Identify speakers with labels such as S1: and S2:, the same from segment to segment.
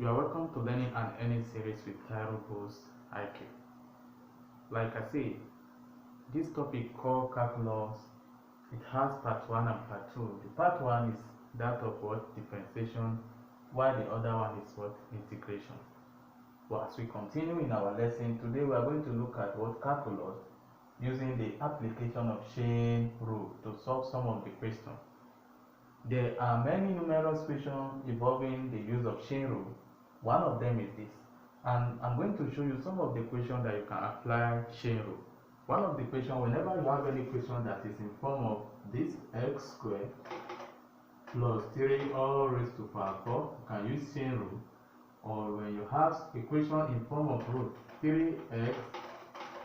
S1: You are welcome to Learning and Earning series with Cairo Boost IQ. Like I said, this topic called calculus, it has part 1 and part 2. The part 1 is that of what? Differentiation, while the other one is what? Integration. But as we continue in our lesson, today we are going to look at what? Calculus, using the application of chain rule to solve some of the questions. There are many numerous questions involving the use of chain rule. One of them is this, and I'm going to show you some of the questions that you can apply chain rule. One of the questions, whenever you have any question that is in form of this x squared plus 3 all raised to power 4, you can use chain rule. Or when you have a question in form of root 3x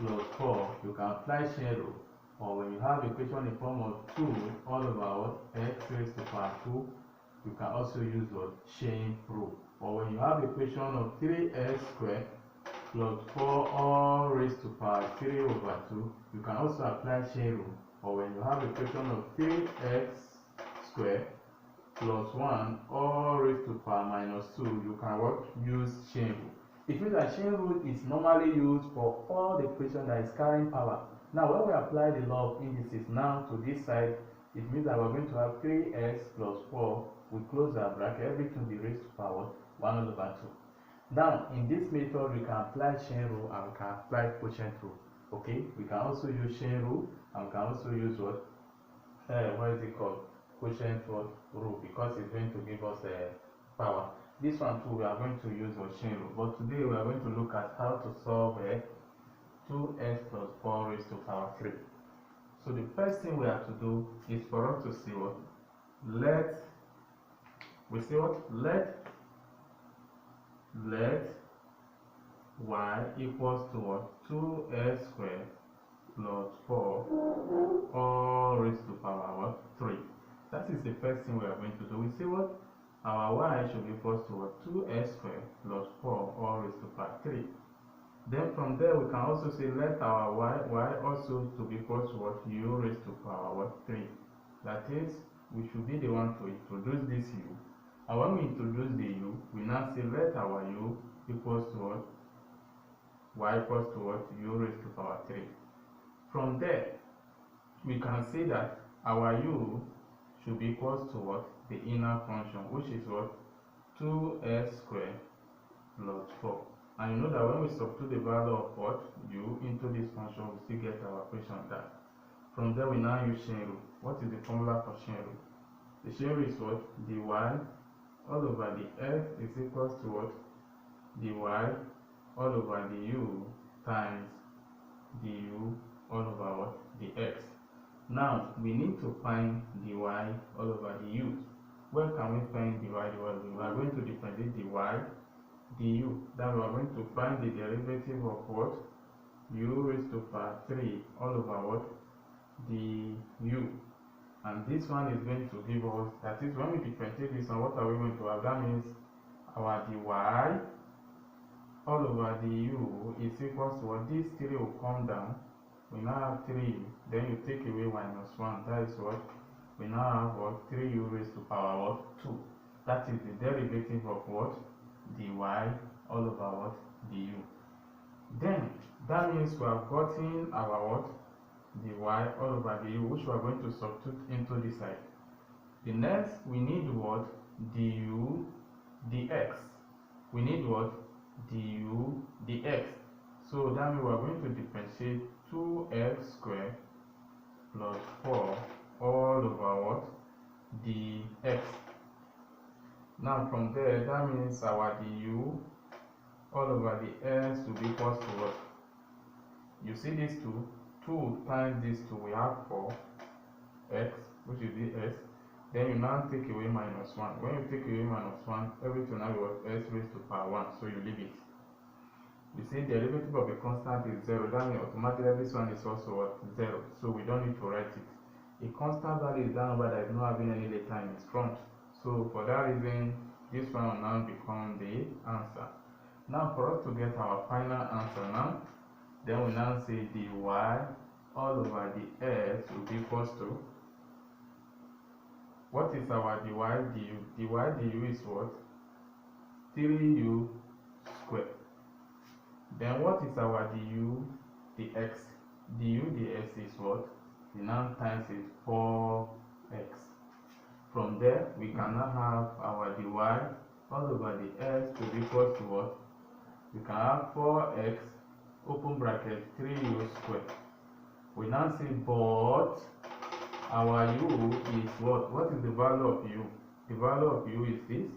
S1: plus 4, you can apply chain rule. Or when you have a question in form of 2 all over x raised to power 2, you can also use what? Chain rule. Or when you have a question of 3x squared plus 4 all raised to power 3 over 2, you can also apply chain rule. Or when you have a question of 3x squared plus 1 all raised to power minus 2, you can what? Use chain rule. It means that chain rule is normally used for all the questions that is carrying power. Now when we apply the law of indices now to this side, it means that we're going to have 3x plus 4, we close our bracket, everything be raised to power 1 over 2. Now in this method we can apply chain rule and we can apply quotient rule. Okay, we can also use chain rule and we can also use what is it called? Quotient rule, because it's going to give us power. This one too we are going to use what? Chain rule. But today we are going to look at how to solve 2x plus 4 raised to power 3. So the first thing we have to do is for us to see what? Let y equals to what? 2x squared plus 4 all raised to power what? 3. That is the first thing we are going to do. We say what? Our y should be equals to what? 2x squared plus 4 all raised to power 3. Then from there we can also say let our y also to be equals to what? U raised to power what? 3. That is, we should be the one to introduce this u. And when we introduce the u, we now say let our u equals to what? Y equals to what? U raised to power 3. From there, we can say that our u should be equals to what? The inner function, which is what? 2x squared plus 4. And you know that when we substitute the value of what? U into this function, we still get our equation that. From there, we now use chain rule. What is the formula for chain rule? The chain rule is what? dy all over the f is equals to what? Dy all over the u times du all over what? The x. Now we need to find dy all over the u. Where can we find dy all over the u? We are going to differentiate dy du. Then we are going to find the derivative of what? U raised to power 3 all over what? Du. And this one is going to give us, that is, when we differentiate this one, what are we going to have? That means our dy all over du is equals to what? This 3 will come down. We now have 3u. Then you take away minus 1. That is what? We now have what? 3u raised to power what? 2. That is the derivative of what? Dy all over what? Du. Then that means we have gotten our what? Dy all over du, which we are going to substitute into this side. The next we need what? Du dx. We need what? Du dx. So that means we are going to differentiate 2x squared plus 4 all over what? Dx. Now from there, that means our du all over the x will be equals to what? You see these two? 2 times these 2, we have 4x, which is the s. Then you now take away minus 1. When you take away minus 1, everything now was s raised to power 1, so you leave it. You see, the derivative of a constant is 0. That means automatically this one is also what? 0. So we don't need to write it. A constant value is that number that is not having any letter in its front. So for that reason, this one will now become the answer. Now for us to get our final answer now, then we now say dy all over the s will be equals to, what is our dy du? Dy du is what? 3u squared. Then what is our du dx? Du dx is what? We now times it 4x. From there, we can now have our dy all over the x to be equal to what? We can have 4x open bracket 3u squared. We now say but our u is what? What is the value of u? The value of u is this,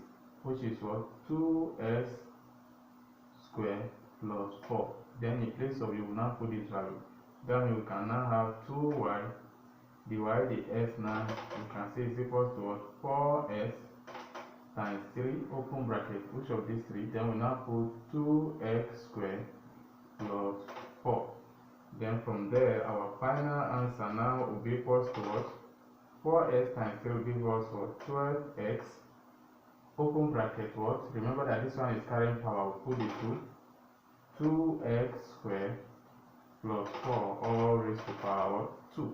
S1: which is what? 2x squared plus 4. Then in place of u, we now put this value. Then we can now have 2y dy dx. Now you can say is equal to what? 4x times 3 open bracket, which of these 3? Then we now put 2x squared plus 4. Then from there, our final answer now will be equals to what? 4x times 3 will give us what? 12x open bracket what? Remember that this one is carrying power. We'll put it to 2x squared plus 4 all raised to power 2.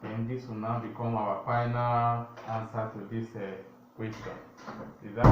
S1: Then this will now become our final answer to this question. Is that